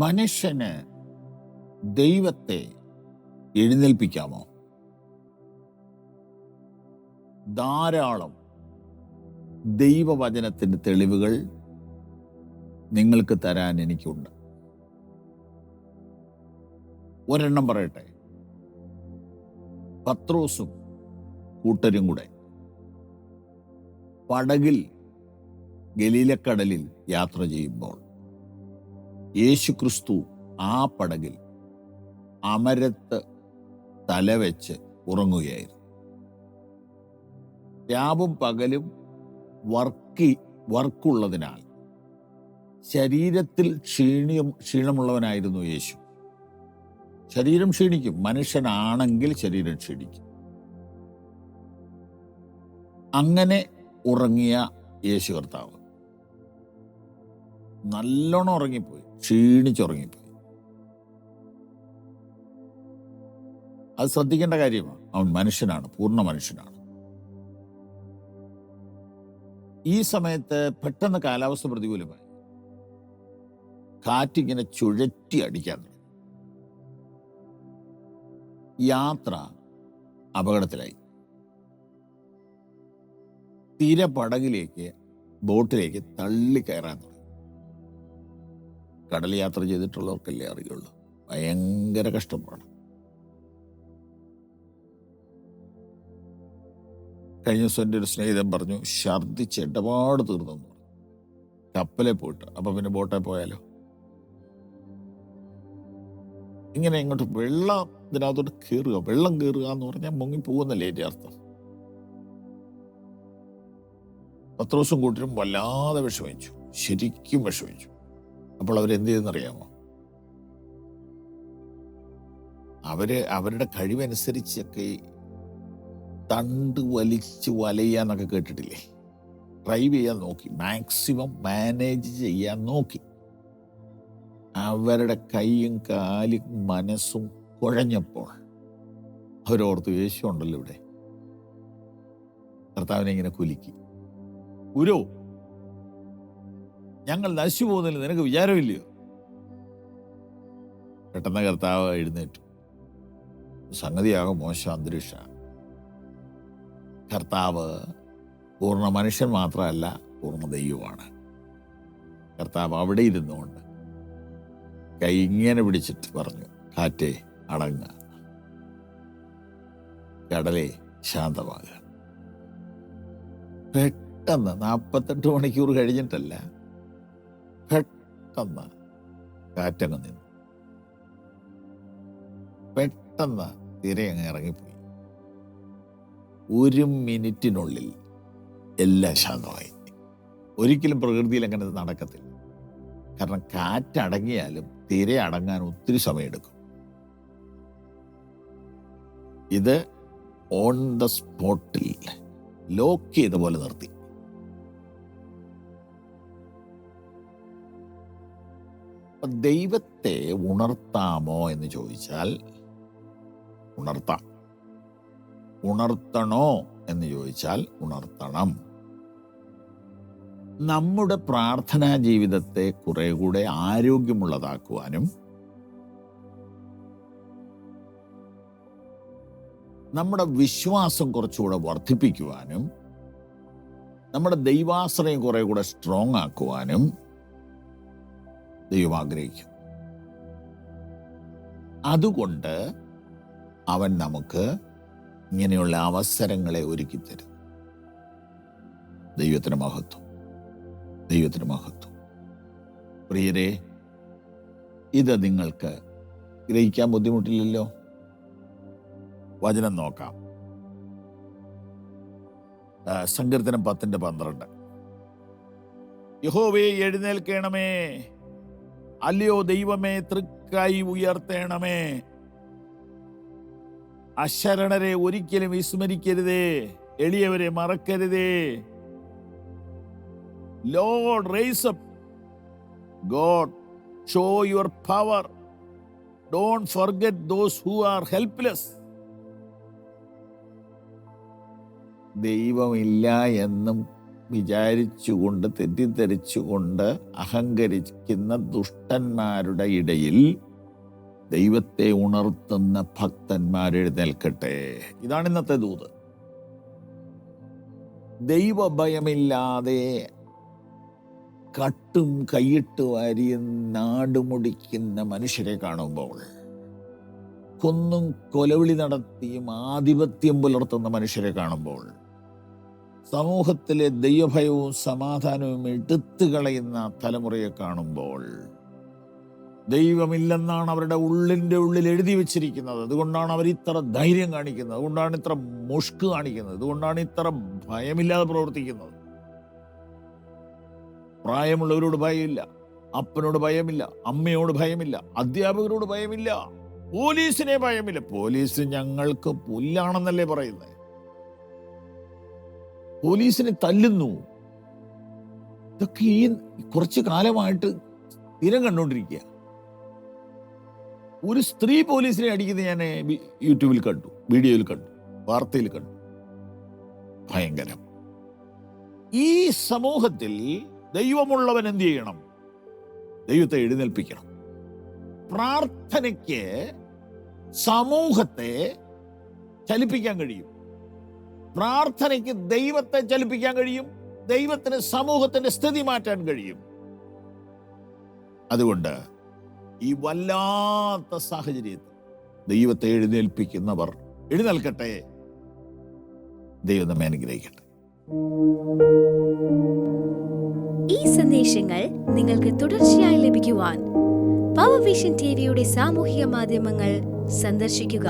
മനുഷ്യന് ദൈവത്തെ എഴുന്നേൽപ്പിക്കാമോ? ധാരാളം ദൈവവചനത്തിൻ്റെ തെളിവുകൾ നിങ്ങൾക്ക് തരാൻ എനിക്കുണ്ട്. ഒരെണ്ണം പറയട്ടെ. പത്രോസും കൂട്ടരും കൂടെ പടകിൽ ഗലീലക്കടലിൽ യാത്ര ചെയ്യുമ്പോൾ യേശുക്രിസ്തു ആ പടകിൽ അമരത്ത് തലവെച്ച് ഉറങ്ങുകയായിരുന്നു. രാവും പകലും വർക്കുള്ളതിനാൽ ശരീരത്തിൽ ക്ഷീണമുള്ളവനായിരുന്നു യേശു. ശരീരം ക്ഷീണിക്കും, മനുഷ്യനാണെങ്കിൽ ശരീരം ക്ഷീണിക്കും. അങ്ങനെ ഉറങ്ങിയ യേശു കർത്താവ് നല്ലോണം ഉറങ്ങിപ്പോയി, ക്ഷീണിച്ചുറങ്ങിപ്പോയി. അത് ശ്രദ്ധിക്കേണ്ട കാര്യമാണ്. അവൻ മനുഷ്യനാണ്, പൂർണ്ണ മനുഷ്യനാണ്. ഈ സമയത്ത് പെട്ടെന്ന് കാലാവസ്ഥ പ്രതികൂലമായി. കാറ്റിങ്ങനെ ചുഴറ്റി അടിക്കാൻ തുടങ്ങി. യാത്ര അപകടത്തിലായി. തീരെ പടകിലേക്ക്, ബോട്ടിലേക്ക് തള്ളിക്കയറാൻ തുടങ്ങി. കടൽ യാത്ര ചെയ്തിട്ടുള്ളവർക്കല്ലേ അറിയുള്ളൂ, ഭയങ്കര കഷ്ടപ്പാട്. കഴിഞ്ഞ ദിവസം എൻ്റെ ഒരു സ്നേഹിതൻ പറഞ്ഞു, ഛർദ്ദിച്ച് ഇടപാട് തീർന്നെന്ന് പറഞ്ഞു. കപ്പലിൽ പോയിട്ട് അപ്പം പിന്നെ ബോട്ടിൽ പോയാലോ? ഇങ്ങനെ ഇങ്ങോട്ട് വെള്ളം ഇതിനകത്തോട്ട് കയറുക, വെള്ളം കയറുക എന്ന് പറഞ്ഞാൽ മുങ്ങിപ്പോകുന്നല്ലേ എൻ്റെ അർത്ഥം. പത്രോസും കൂട്ടരും വല്ലാതെ വിഷമിച്ചു, ശരിക്കും വിഷമിച്ചു. അപ്പോൾ അവരെന്ത് ചെയ്തെന്നറിയാമോ? അവരുടെ കഴിവനുസരിച്ചൊക്കെ തണ്ട് വലിച്ച് വലയാന്നൊക്കെ കേട്ടിട്ടില്ലേ? ഡ്രൈവ് ചെയ്യാൻ നോക്കി, മാക്സിമം മാനേജ് ചെയ്യാൻ നോക്കി. അവരുടെ കൈയും കാലും മനസ്സും കുഴഞ്ഞപ്പോൾ അവരോർത്ത്, യേശു ഉണ്ടല്ലോ ഇവിടെ, കർത്താവിനെ ഇങ്ങനെ കുലുക്കി, ഗുരു, ഞങ്ങൾ നശിച്ചു പോകുന്നില്ല, നിനക്ക് വിചാരമില്ലയോ? പെട്ടെന്ന് കർത്താവ് എഴുന്നേറ്റു. സംഗതിയാകും മോശം അന്തരീക്ഷമാണ്. കർത്താവ് പൂർണ്ണ മനുഷ്യൻ മാത്രമല്ല, പൂർണ്ണ ദൈവമാണ്. കർത്താവ് അവിടെ ഇരുന്നുകൊണ്ട് കൈ ഇങ്ങനെ പിടിച്ചിട്ട് പറഞ്ഞു, കാറ്റേ അടങ്ങുക, കടലേ ശാന്തമാകുക. പെട്ടെന്ന് 48 മണിക്കൂർ കഴിഞ്ഞിട്ടല്ല, പെട്ടെന്ന് കാറ്റങ്ങ് നിന്നു. പെട്ടെന്ന് തിരയങ്ങ് ഇറങ്ങിപ്പോയി. 1 മിനിറ്റിനുള്ളിൽ എല്ലാം ശാന്തമായി. ഒരിക്കലും പ്രകൃതിയിൽ അങ്ങനെ നടക്കത്തില്ല. കാരണം കാറ്റടങ്ങിയാലും തിര അടങ്ങാൻ ഒത്തിരി സമയമെടുക്കും. ഇത് ഓൺ ദ സ്പോട്ടിൽ ലോക്ക് ചെയ്ത പോലെ നിർത്തി. ദൈവത്തെ ഉണർത്താമോ എന്ന് ചോദിച്ചാൽ ഉണർത്താം. ഉണർത്തണോ എന്ന് ചോദിച്ചാൽ ഉണർത്തണം. നമ്മുടെ പ്രാർത്ഥനാ ജീവിതത്തെ കുറെ കൂടെ ആരോഗ്യമുള്ളതാക്കുവാനും നമ്മുടെ വിശ്വാസം കുറച്ചുകൂടെ വർദ്ധിപ്പിക്കുവാനും നമ്മുടെ ദൈവാശ്രയം കുറെ കൂടെ സ്ട്രോങ് ആക്കുവാനും ദൈവം ആഗ്രഹിക്കും. അതുകൊണ്ട് അവൻ നമുക്ക് ഇങ്ങനെയുള്ള അവസരങ്ങളെ ഒരുക്കി തരും. ദൈവത്തിന് മഹത്വം, ദൈവത്തിന് മഹത്വം. പ്രിയരെ, ഇത് നിങ്ങൾക്ക് ഗ്രഹിക്കാൻ ബുദ്ധിമുട്ടില്ലല്ലോ. വചനം നോക്കാം. സങ്കീർത്തനം 10:12. യഹോവേ എഴുന്നേൽക്കണമേ, അല്ലയോ ദൈവമേ തൃക്കൈ ഉയർത്തേണമേ. അശരണരെ ഒരിക്കലും വിസ്മരിക്കരുതേ, എളിയവരെ മറക്കരുതേ. Lord, raise up. God, show your power. Don't forget those who are helpless. ദൈവമില്ല എന്നും വിചാരിച്ചുകൊണ്ട് തെറ്റിദ്ധരിച്ചുകൊണ്ട് അഹങ്കരിക്കുന്ന ദുഷ്ടന്മാരുടെ ഇടയിൽ ദൈവത്തെ ഉണർത്തുന്ന ഭക്തന്മാർ എഴുന്നേൽക്കട്ടെ. ഇതാണ് ഇന്നത്തെ ദൂത്. ദൈവഭയമില്ലാതെ കട്ടും കൈയിട്ട് വാരിയും നാടുമുടിക്കുന്ന മനുഷ്യരെ കാണുമ്പോൾ, കൊന്നും കൊലവിളി നടത്തിയും ആധിപത്യം പുലർത്തുന്ന മനുഷ്യരെ കാണുമ്പോൾ, സമൂഹത്തിലെ ദൈവഭയവും സമാധാനവും എടുത്തു കളയുന്ന തലമുറയെ കാണുമ്പോൾ, ദൈവമില്ലെന്നാണ് അവരുടെ ഉള്ളിൽ എഴുതി വെച്ചിരിക്കുന്നത്. അതുകൊണ്ടാണ് അവർ ഇത്ര ധൈര്യം കാണിക്കുന്നത്, അതുകൊണ്ടാണ് ഇത്ര മുഷ്ക് കാണിക്കുന്നത്, അതുകൊണ്ടാണ് ഇത്ര ഭയമില്ലാതെ പ്രവർത്തിക്കുന്നത്. പ്രായമുള്ളവരോട് ഭയമില്ല, അപ്പനോട് ഭയമില്ല, അമ്മയോട് ഭയമില്ല, അധ്യാപകരോട് ഭയമില്ല, പോലീസിനെ ഭയമില്ല. പോലീസ് ഞങ്ങൾക്ക് പുല്ലാണെന്നല്ലേ പറയുന്നത്. പോലീസിനെ തല്ലുന്നു. ഇതൊക്കെ ഈ കുറച്ച് കാലമായിട്ട് സ്ഥിരം കണ്ടുകൊണ്ടിരിക്കുക. ഒരു സ്ത്രീ പോലീസിനെ അടിക്കുന്നത് ഞാൻ യൂട്യൂബിൽ കണ്ടു, വീഡിയോയിൽ കണ്ടു, വാർത്തയിൽ കണ്ടു. ഭയങ്കരം. ഈ സമൂഹത്തിൽ ദൈവമുള്ളവൻ എന്ത് ചെയ്യണം? ദൈവത്തെ എഴുന്നേൽപ്പിക്കണം. പ്രാർത്ഥനയ്ക്ക് സമൂഹത്തെ ചലിപ്പിക്കാൻ കഴിയും. പ്രാർത്ഥനയ്ക്ക് ദൈവത്തെ ചലിപ്പിക്കാൻ കഴിയും. ദൈവത്തിന് സമൂഹത്തിന്റെ സ്ഥിതി മാറ്റാൻ കഴിയും. അതുകൊണ്ട് ഈ വല്ലാത്ത സാഹചര്യത്തിൽ ദൈവത്തെ എഴുന്നേൽപ്പിക്കുന്നവർ എഴുന്നേൽക്കട്ടെ. ദൈവം നമ്മെ അനുഗ്രഹിക്കട്ടെ. ഈ സന്ദേശങ്ങൾ നിങ്ങൾക്ക് തുടർച്ചയായി ലഭിക്കുവാൻ പവർ വിഷൻ ടിവിയുടെ സാമൂഹിക മാധ്യമങ്ങൾ സന്ദർശിക്കുക.